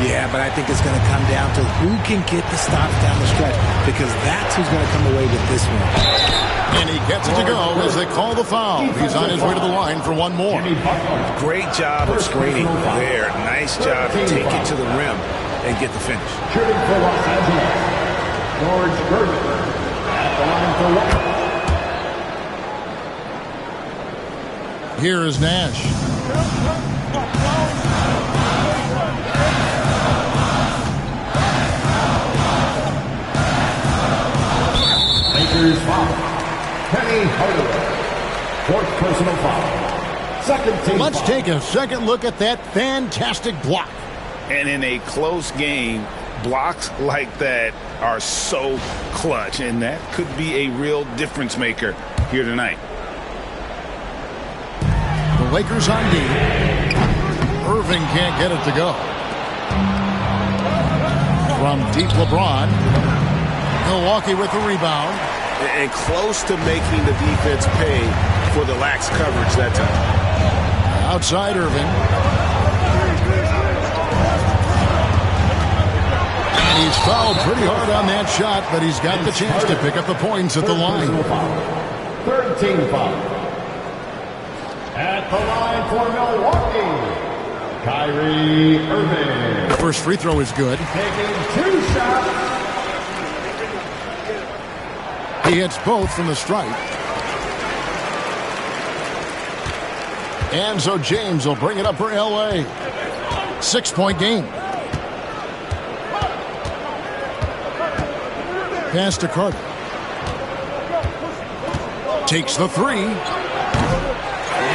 B: Yeah, but I think it's going to come down to who can get the stops down the stretch, because that's who's going to come away with this one.
A: And he gets it to go as they call the foul. He's on his way to the line for one more.
E: Great job of screening there. Nice job to take it to the rim and get the finish.
D: Shooting for Los Angeles, George Gervin. At the line for 1.
A: Here is Nash.
D: Lakers foul. Penny Hardaway. 4th personal foul. Second team
A: Let's
D: foul.
A: take a second look at that fantastic block.
C: And in a close game, blocks like that are so clutch, and that could be a real difference maker here tonight.
A: The Lakers on D. Irving can't get it to go. From deep LeBron. Milwaukee with the rebound.
E: And close to making the defense pay for the lax coverage that time.
A: Outside Irving. And he's fouled pretty hard on that shot, but he's got the chance to pick up the points at the line.
D: 3rd team foul. At the line for Milwaukee, Kyrie Irving.
A: The first free throw is good.
D: Taking 2 shots.
A: He hits both from the stripe. And so James will bring it up for L.A. 6-point game. Pass to Carter. Takes the three.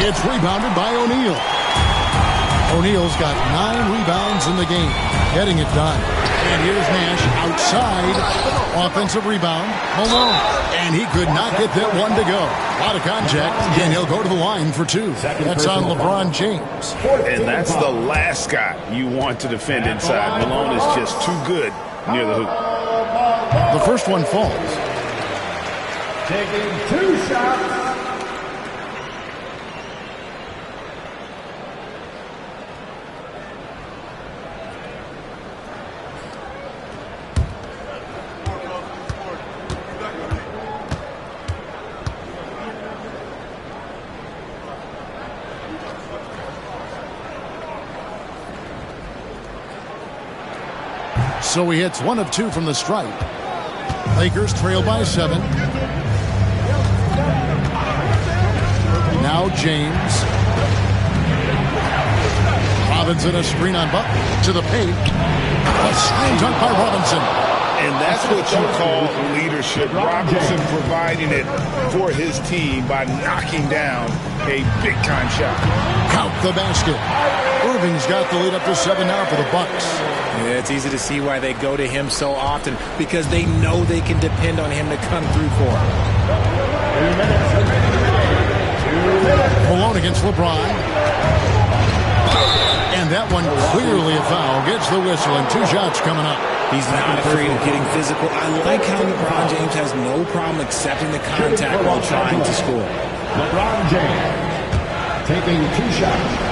A: It's rebounded by O'Neal. O'Neal's got 9 rebounds in the game, getting it done. And here's Nash outside. Offensive rebound. Malone. And he could not get that one to go. A lot of contact, and he'll go to the line for 2. That's on LeBron James.
C: And that's the last guy you want to defend inside. Malone is just too good near the hoop.
A: The first one falls.
D: Taking 2 shots.
A: So he hits 1 of 2 from the stripe. Lakers trail by 7. Now James. Robinson a screen on Butler to the paint. A slam dunk by Robinson.
C: And that's what you call leadership. Robinson providing it for his team by knocking down a big-time shot.
A: Count the basket. Irving's got the lead up to 7 now for the Bucks.
B: Yeah, it's easy to see why they go to him so often, because they know they can depend on him to come through for them.
A: Malone against LeBron. And that one clearly a foul. Gets the whistle, and 2 shots coming up.
B: He's not afraid of getting physical. I like how LeBron James has no problem accepting the contact while trying to score.
D: LeBron James taking 2 shots.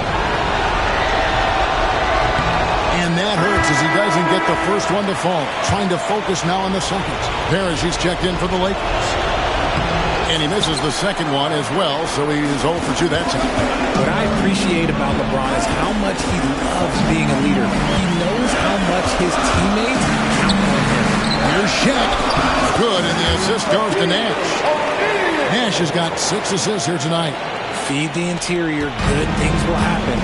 A: And that hurts as he doesn't get the first one to fall. Trying to focus now on the second. Parrish, he's checked in for the Lakers. And he misses the second one as well, so he's 0 for 2 that time.
B: What I appreciate about LeBron is how much he loves being a leader. He knows how much his teammates count on him.
A: Here's Shaq. Good, and the assist goes to Nash. Nash has got 6 assists here tonight.
B: Feed the interior, good things will happen.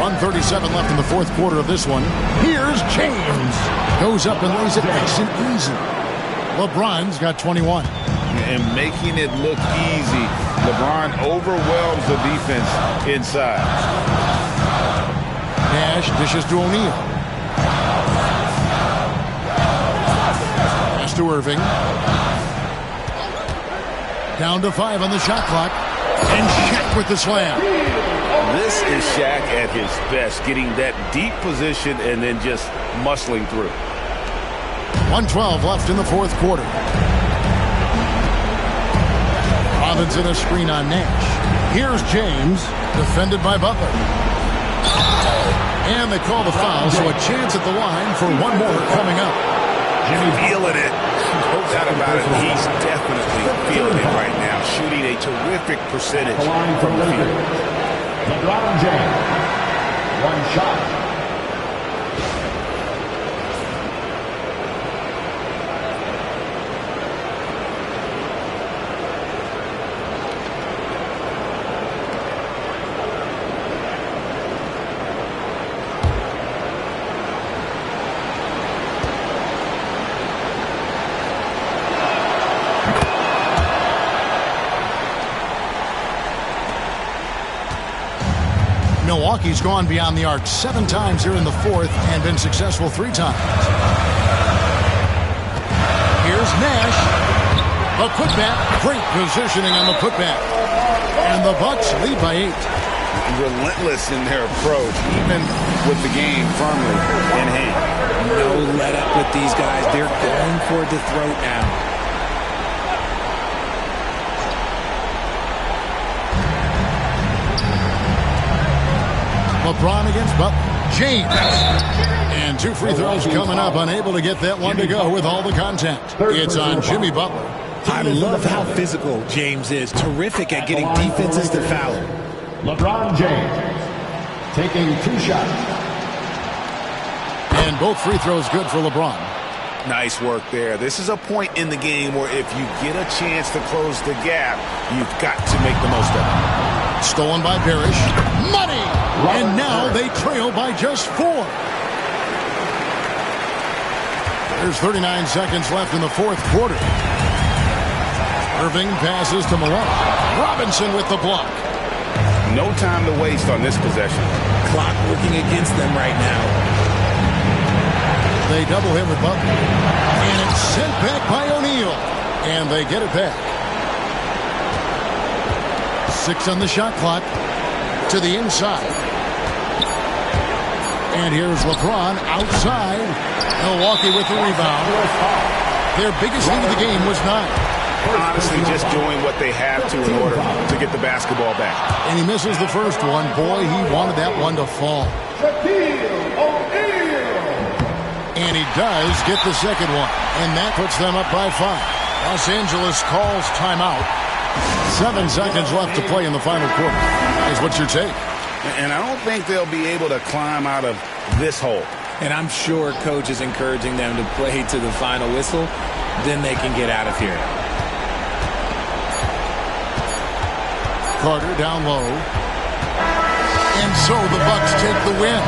A: 1:37 left in the fourth quarter of this one. Here's James. Goes up and lays it nice and easy. LeBron's got 21.
C: And making it look easy. LeBron overwhelms the defense inside.
A: Nash dishes to O'Neal. Pass to Irving. Down to 5 on the shot clock. And Shaq with the slam.
C: This is Shaq at his best, getting that deep position and then just muscling through.
A: 1:12 left in the fourth quarter. Robinson a screen on Nash. Here's James, defended by Butler. And they call the foul, so a chance at the line for one more coming up.
C: Jimmy feeling it. No doubt about it. He's definitely feeling it right now, shooting a terrific percentage from the field.
D: LeBron James, 1 shot.
A: Milwaukee's gone beyond the arc 7 times here in the fourth and been successful 3 times. Here's Nash. A putback. Great positioning on the putback. And the Bucks lead by 8.
C: Relentless in their approach, even with the game firmly in hand.
B: No let up with these guys. They're going for the throat now.
A: LeBron against Butler. James. And 2 free throws coming up. Unable to get that one to go with all the contact. It's on Jimmy Butler.
B: I love how physical James is. Terrific at getting defenses to foul him.
D: LeBron James taking 2 shots.
A: And both free throws good for LeBron.
E: Nice work there. This is a point in the game where if you get a chance to close the gap, you've got to make the most of it.
A: Stolen by Parrish. Money! And now they trail by just 4. There's 39 seconds left in the fourth quarter. Irving passes to Malone. Robinson with the block.
E: No time to waste on this possession.
B: Clock working against them right now.
A: They double him with Butler. And it's sent back by O'Neal. And they get it back. 6 on the shot clock. To the inside. And here's LeBron outside. Milwaukee with the rebound. Their biggest lead of the game was 9.
E: Honestly, just doing what they have to in order to get the basketball back.
A: And he misses the first one. Boy, he wanted that one to fall. And he does get the second one. And that puts them up by 5. Los Angeles calls timeout. 7 seconds left to play in the final quarter. Guys, what's your take?
E: And I don't think they'll be able to climb out of this hole.
B: And I'm sure coach is encouraging them to play to the final whistle. Then they can get out of here.
A: Carter down low. And so the Bucks take the win.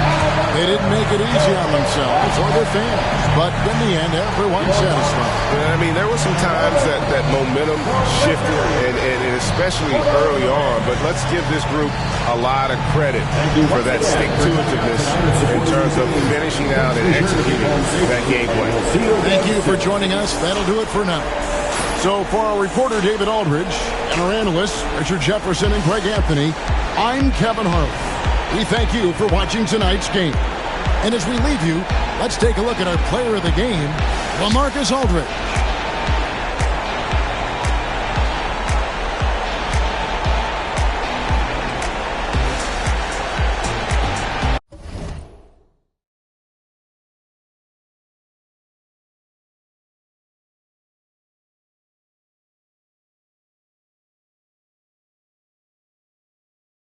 A: They didn't make it easy on themselves or their fans, but in the end, everyone's satisfied.
E: I mean, there were some times that momentum shifted, and especially early on, but let's give this group a lot of credit for that stick-to-itiveness in terms of finishing out and executing that game plan.
A: Thank you for joining us. That'll do it for now. So for our reporter, David Aldridge, and our analysts, Richard Jefferson and Greg Anthony, I'm Kevin Harlan. We thank you for watching tonight's game. And as we leave you, let's take a look at our player of the game, LaMarcus Aldridge.